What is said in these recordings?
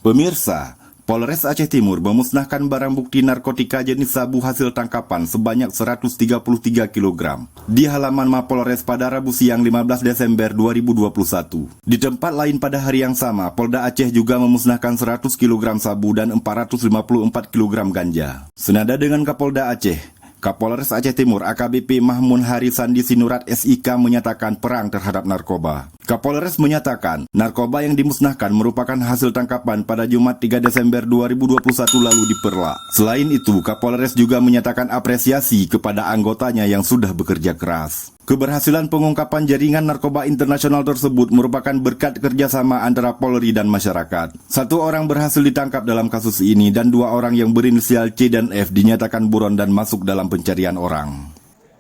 Pemirsa, Polres Aceh Timur memusnahkan barang bukti narkotika jenis sabu hasil tangkapan sebanyak 133 kg di halaman Mapolres pada Rabu siang 15 Desember 2021. Di tempat lain pada hari yang sama, Polda Aceh juga memusnahkan 100 kg sabu dan 454 kg ganja. Senada dengan Kapolda Aceh, Kapolres Aceh Timur AKBP Mahmun Hari Sandi Sinurat SIK menyatakan perang terhadap narkoba. Kapolres menyatakan, narkoba yang dimusnahkan merupakan hasil tangkapan pada Jumat 3 Desember 2021 lalu di Perla. Selain itu, Kapolres juga menyatakan apresiasi kepada anggotanya yang sudah bekerja keras. Keberhasilan pengungkapan jaringan narkoba internasional tersebut merupakan berkat kerjasama antara Polri dan masyarakat. 1 orang berhasil ditangkap dalam kasus ini dan 2 orang yang berinisial C dan F dinyatakan buron dan masuk dalam pencarian orang.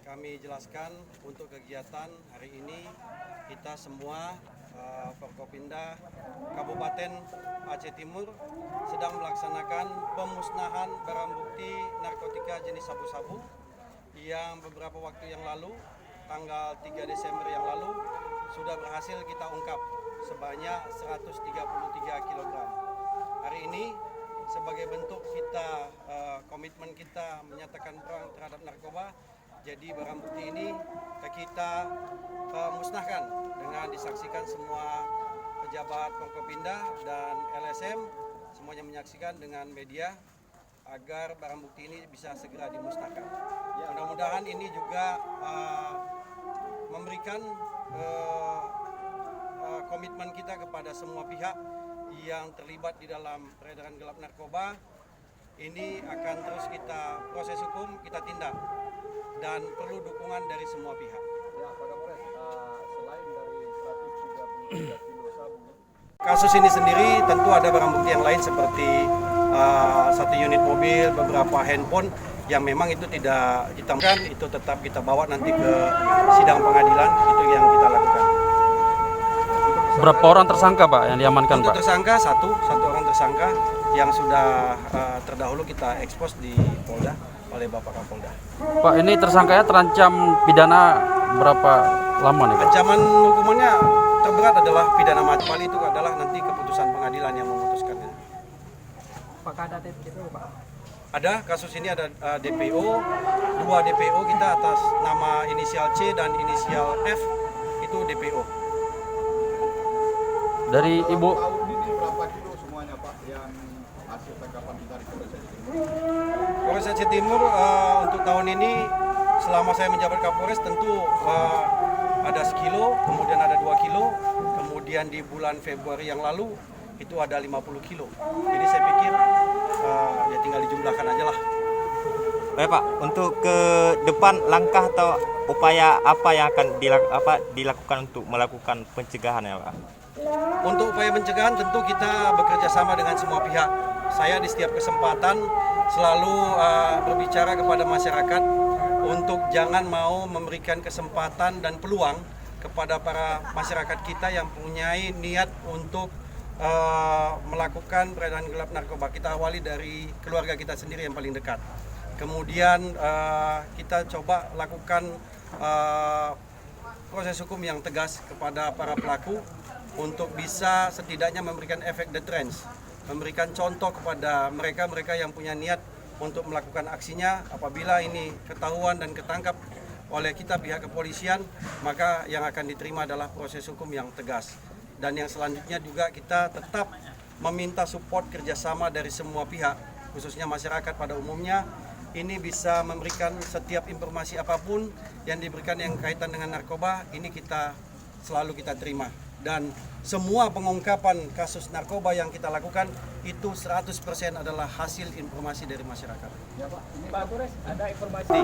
Kami jelaskan untuk kegiatan hari ini kita semua Forkopimda Kabupaten Aceh Timur sedang melaksanakan pemusnahan barang bukti narkotika jenis sabu-sabu yang beberapa waktu yang lalu, tanggal 3 Desember yang lalu, sudah berhasil kita ungkap sebanyak 133 kg. Hari ini sebagai bentuk kita, komitmen kita menyatakan perang terhadap narkoba, jadi barang bukti ini kita musnahkan dengan disaksikan semua pejabat Forkopimda dan LSM, semuanya menyaksikan dengan media agar barang bukti ini bisa segera dimusnahkan. Mudah-mudahan ini juga memberikan komitmen kita kepada semua pihak yang terlibat di dalam peredaran gelap narkoba. Ini akan terus kita proses hukum, kita tindak, dan perlu dukungan dari semua pihak. Ya, Pak Kapolres, selain dari 133 kilo sabu, kasus ini sendiri tentu ada barang bukti yang lain seperti 1 unit mobil, beberapa handphone yang memang itu tidak kita kan, itu tetap kita bawa nanti ke sidang pengadilan, itu yang kita lakukan. Berapa orang tersangka Pak yang diamankan Untuk Pak? tersangka satu orang tersangka yang sudah terdahulu kita ekspos di Polda oleh Bapak Kapolda. Pak, ini tersangkanya terancam pidana berapa lama nih Pak? Ancaman hukumannya terberat adalah pidana mati. Paling itu adalah nanti keputusan pengadilan yang memutuskannya. Apakah ada DPO Pak? Ada, kasus ini ada DPO, 2 DPO kita atas nama inisial C dan inisial F, itu DPO. Dari Ibu, tahun ini berapa kilo semuanya Pak yang hasil tangkapan kita di Polres Aceh Timur? Polres Aceh Timur untuk tahun ini selama saya menjabat Kapolres tentu ada sekilo, kemudian ada 2 kilo, kemudian di bulan Februari yang lalu itu ada 50 kilo. Jadi saya pikir ya tinggal dijumlahkan aja lah. Baik Pak, untuk ke depan langkah atau upaya apa yang akan dilakukan untuk melakukan pencegahan ya Pak? Untuk upaya pencegahan tentu kita bekerja sama dengan semua pihak. Saya di setiap kesempatan selalu berbicara kepada masyarakat untuk jangan mau memberikan kesempatan dan peluang kepada para masyarakat kita yang mempunyai niat untuk melakukan peredaran gelap narkoba. Kita awali dari keluarga kita sendiri yang paling dekat. Kemudian kita coba lakukan proses hukum yang tegas kepada para pelaku untuk bisa setidaknya memberikan efek deterrence, memberikan contoh kepada mereka yang punya niat untuk melakukan aksinya. Apabila ini ketahuan dan ketangkap oleh kita pihak kepolisian, maka yang akan diterima adalah proses hukum yang tegas. Dan yang selanjutnya juga kita tetap meminta support kerjasama dari semua pihak, khususnya masyarakat pada umumnya. Ini bisa memberikan setiap informasi apapun yang diberikan yang kaitan dengan narkoba, ini selalu kita terima. Dan semua pengungkapan kasus narkoba yang kita lakukan itu 100% adalah hasil informasi dari masyarakat. Ya Pak, ini Pak Kapolres ada informasi.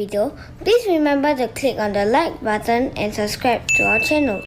video, please remember to click on the like button and subscribe to our channel.